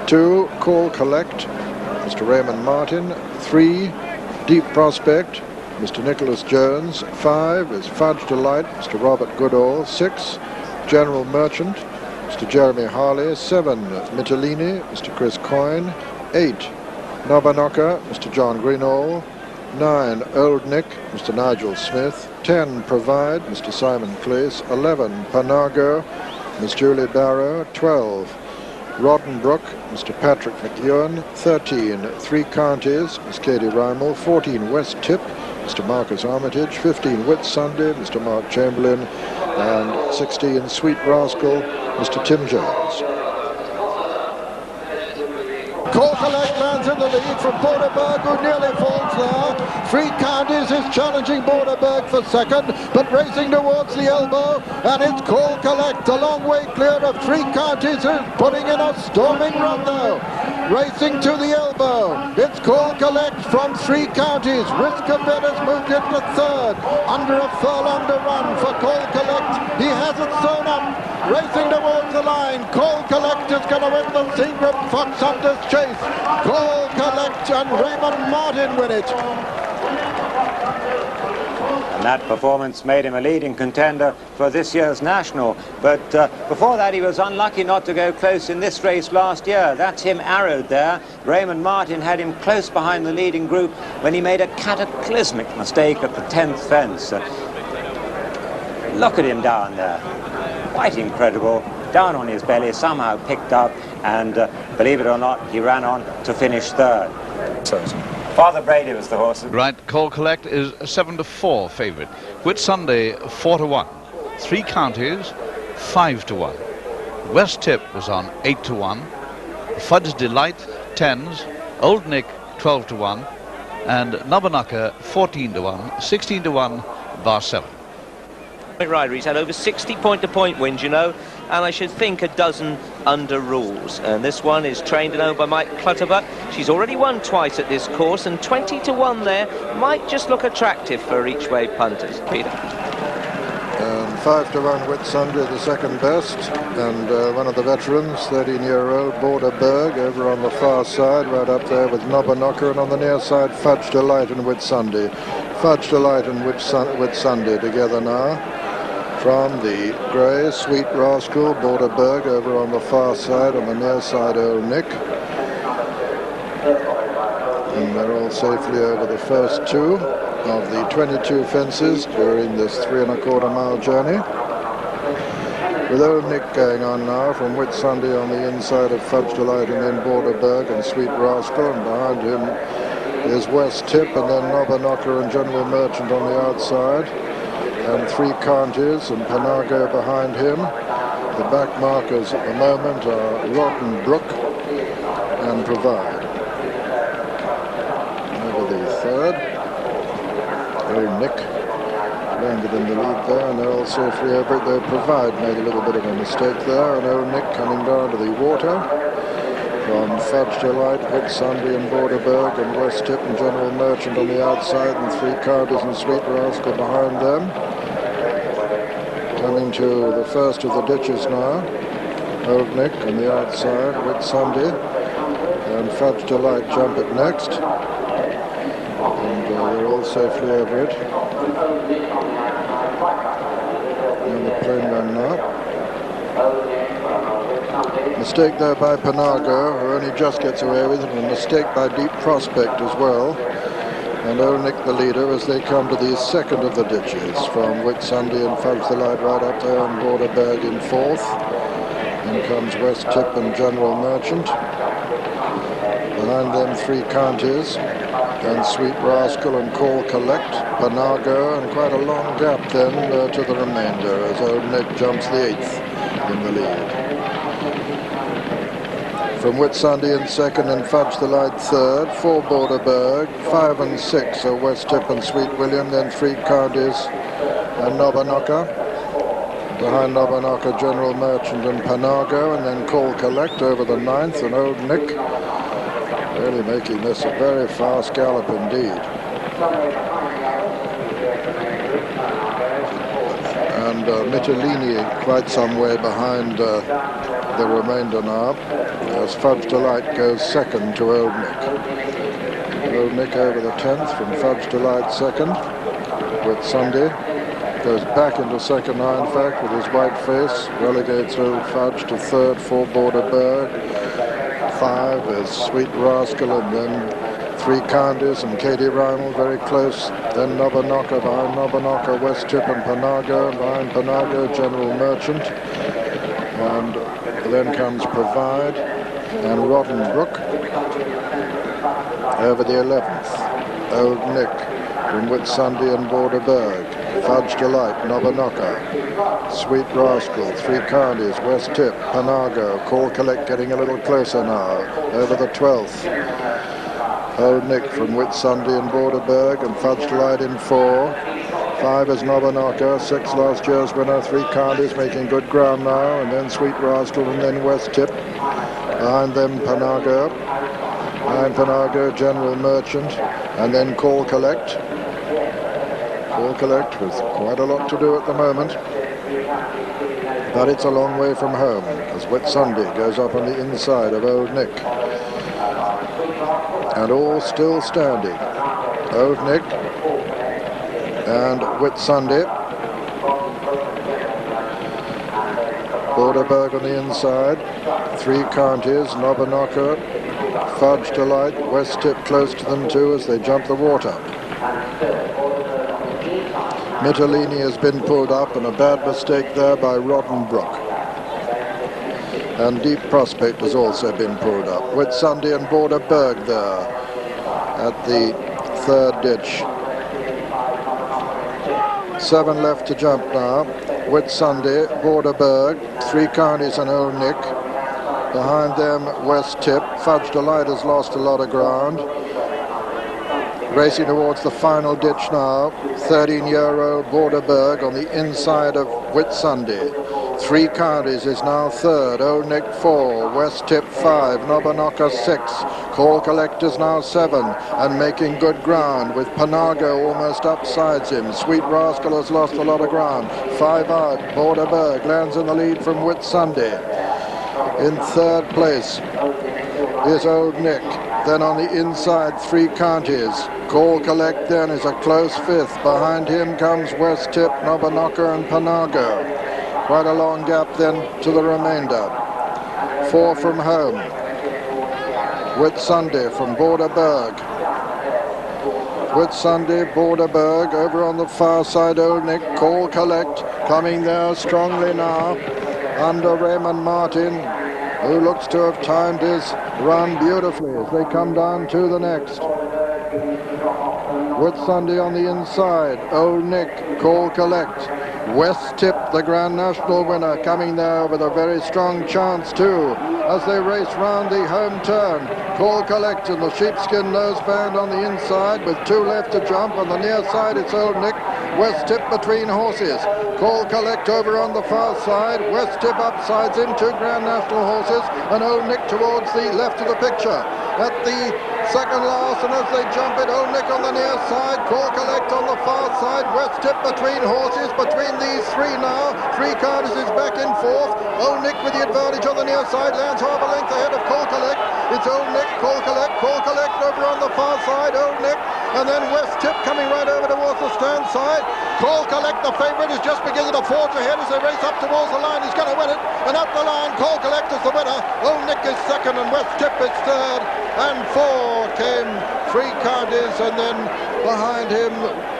2, Call Collect, Mr. Raymond Martin. 3, Deep Prospect, Mr. Nicholas Jones. 5 is Fudge Delight, Mr. Robert Goodall. 6, General Merchant, Mr. Jeremy Harley. 7, Mitellini, Mr. Chris Coyne. 8, Nobanoka, Mr. John Greenall. 9, Old Nick, Mr. Nigel Smith. 10, Provide, Mr. Simon Clace. 11, Panago, Miss Julie Barrow. 12, Roddenbrook, Mr. Patrick McEwen. 13, Three Counties, Miss Katie Rymel. 14, West Tip, Mr. Marcus Armitage. 15, Whitsunday, Mr. Mark Chamberlain. And 16, Sweet Rascal, Mr. Tim Jones. Call Collect lands in the lead from Borderberg, who nearly falls there. Three Counties is challenging Borderberg for second, but racing towards the elbow, and it's Call Collect a long way clear of Three Counties, who's putting in a storming run though. Racing to the elbow, it's Call Collect from Three Counties. Risk of Bet has moved into third, under a furlong to run for Call Collect. He has it sewn up, racing towards the line. Call Collect is going to win the Secret Foxhunters chase. Call Collect and Raymond Martin win it. And that performance made him a leading contender for this year's National. But before that, he was unlucky not to go close in this race last year. That's him arrowed there. Raymond Martin had him close behind the leading group when he made a cataclysmic mistake at the 10th fence. Look at him down there. Quite incredible. Down on his belly, somehow picked up, and believe it or not, he ran on to finish third. Father Brady was the horse. Right, Call Collect is a 7-4 favourite. Whitsunday 4-1. Three Counties 5-1. West Tip was on 8-1. Fudge Delight 10s. Old Nick 12-1. And Nobanoka 14-1. 16-1 bar 7. Rider, he's had over 60 point-to-point wins, you know, and I should think a dozen under rules. And this one is trained and owned by Mike Clutterbuck. She's already won twice at this course, and 20-1 there might just look attractive for each way punters. Peter. 5-1 Whitsunday, the second best, and one of the veterans, 13-year-old Borderberg, over on the far side, right up there with Nobanoka, and on the near side, Fudge Delight and Whitsunday. Fudge Delight and Whitsunday together now. From the grey, Sweet Rascal, Borderberg, over on the far side, on the near side, Old Nick. And they're all safely over the first two of the 22 fences during this 3¼ mile journey. With Old Nick going on now from Whitsunday on the inside of Fudge Delight, and then Borderberg and Sweet Rascal, and behind him is West Tip, and then Nobanoka and General Merchant on the outside, and Three Counties and Panago behind him. The back markers at the moment are Roddenbrook and Provide. Over the third, Old Nick landed in the lead there, and they're all safely over it. Though Provide made a little bit of a mistake there, and Old Nick coming down to the water from Fudge Delight, Whitsunday and Borderberg, and West Tip and General Merchant on the outside, and Three Counties and Sweet Rascal behind them. Coming to the first of the ditches now, Old Nick on the outside, Whitsunday and Fudge Delight jump it next, and they're all safely over it. Another plain run now. Mistake there by Panago, who only just gets away with it, and a mistake by Deep Prospect as well. And Old Nick the leader as they come to the second of the ditches, from Whitsunday and Fudge Delight right up there, and Borderberg in fourth. Then comes West Tip and General Merchant. Behind them, Three Counties and Sweet Rascal and Call Collect, Panago, and quite a long gap then to the remainder as Old Nick jumps the eighth in the lead. From Whitsunday in second and Fudge Delight third, 4 Borderberg, 5 and 6 are West Tip and Sweet William, then Three Counties and Nobanoka. Behind Nobanoka, General Merchant and Panago, and then Call Collect over the ninth, and Old Nick really making this a very fast gallop indeed. And Mitellini quite some way behind the remainder now, as Fudge Delight goes second to Old Nick. Old Nick over the 10th from Fudge Delight second. Whit Sunday goes back into second now, in fact, with his white face. Relegates Old Fudge to third for Borderberg. 5 is Sweet Rascal, and then 3 Counties and Katie Rymel very close. Then Nobanoka, behind Nobanoka, West Tip and Panago. Behind Panago, General Merchant. And then comes Provide and Rotten Brook. Over the 11th, Old Nick from Whit Sunday and Borderberg. Fudge Delight, Nobanoka. Sweet Rascal, 3 Counties, West Tip, Panago. Call Collect getting a little closer now. Over the 12th, Old Nick from Whit Sunday and Borderberg, and Fudge Delight in 4. 5 is Nobanoka, 6 last year's winner, 3 Counties making good ground now, and then Sweet Rascal, and then West Tip. Behind them, Panago. Behind Panago, General Merchant, and then Call Collect. Call Collect with quite a lot to do at the moment, but it's a long way from home as Whit Sunday goes up on the inside of Old Nick. And all still standing. Old Nick and Whit Sunday. Borderberg on the inside. 3 Counties, Nobanoka, Fudge Delight, West Tip close to them too as they jump the water. Mittelini has been pulled up, and a bad mistake there by Rotten Brook. And Deep Prospect has also been pulled up. Whit Sunday and Borderberg there at the 3rd ditch. 7 left to jump now. Whit Sunday, Borderberg, 3 Counties and Old Nick. Behind them, West Tip. Fudge Delight has lost a lot of ground. Racing towards the final ditch now. 13-year-old Borderberg on the inside of Whit Sunday. 3 Counties is now 3rd. Old Nick 4. West Tip 5. Nobanoka 6. Call Collect is now 7 and making good ground with Panago almost upsides him. Sweet Rascal has lost a lot of ground. 5 out. Borderberg lands in the lead from Whit Sunday. In 3rd place is Old Nick. Then on the inside, 3 Counties. Call Collect then is a close 5th. Behind him comes West Tip, Nobanoka and Panago. Quite a long gap then to the remainder. 4 from home. Whit Sunday from Borderberg. Whit Sunday, Borderberg, over on the far side, Old Nick, Call Collect, coming there strongly now, under Raymond Martin, who looks to have timed his run beautifully as they come down to the next. Whit Sunday on the inside, Old Nick, Call Collect. West Tip, the Grand National winner, coming there with a very strong chance too as they race round the home turn. Call Collect in the sheepskin noseband on the inside with 2 left to jump. On the near side it's Old Nick. West Tip between horses. Call Collect over on the far side. West Tip upsides him, 2 Grand National horses, and Old Nick towards the left of the picture. At the second last, and as they jump it, Old Nick on the near side, Call Collect on the far side, West Tip between horses. Between these 3 now, 3 Counties is back in 4th. Old Nick with the advantage on the near side, lands half a length ahead of Call Collect. It's Old Nick, Call Collect over on the far side, Old Nick, and then West Tip coming right over towards the stand side. Call Collect, the favourite, is just beginning to forge ahead as they race up towards the line. He's going to win it, and up the line, Call Collect is the winner. Old Nick is second, and West Tip is 3rd, and 4 came 3 Counties, and then behind him,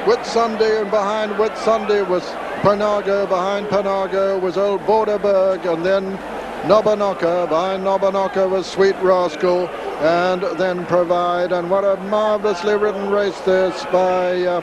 Whit Sunday, and behind Whit Sunday was Panago. Behind Panago was Old Borderberg, and then Nobanoka. Behind Nobanoka was Sweet Rascal, and then Provide. And what a marvellously ridden race this by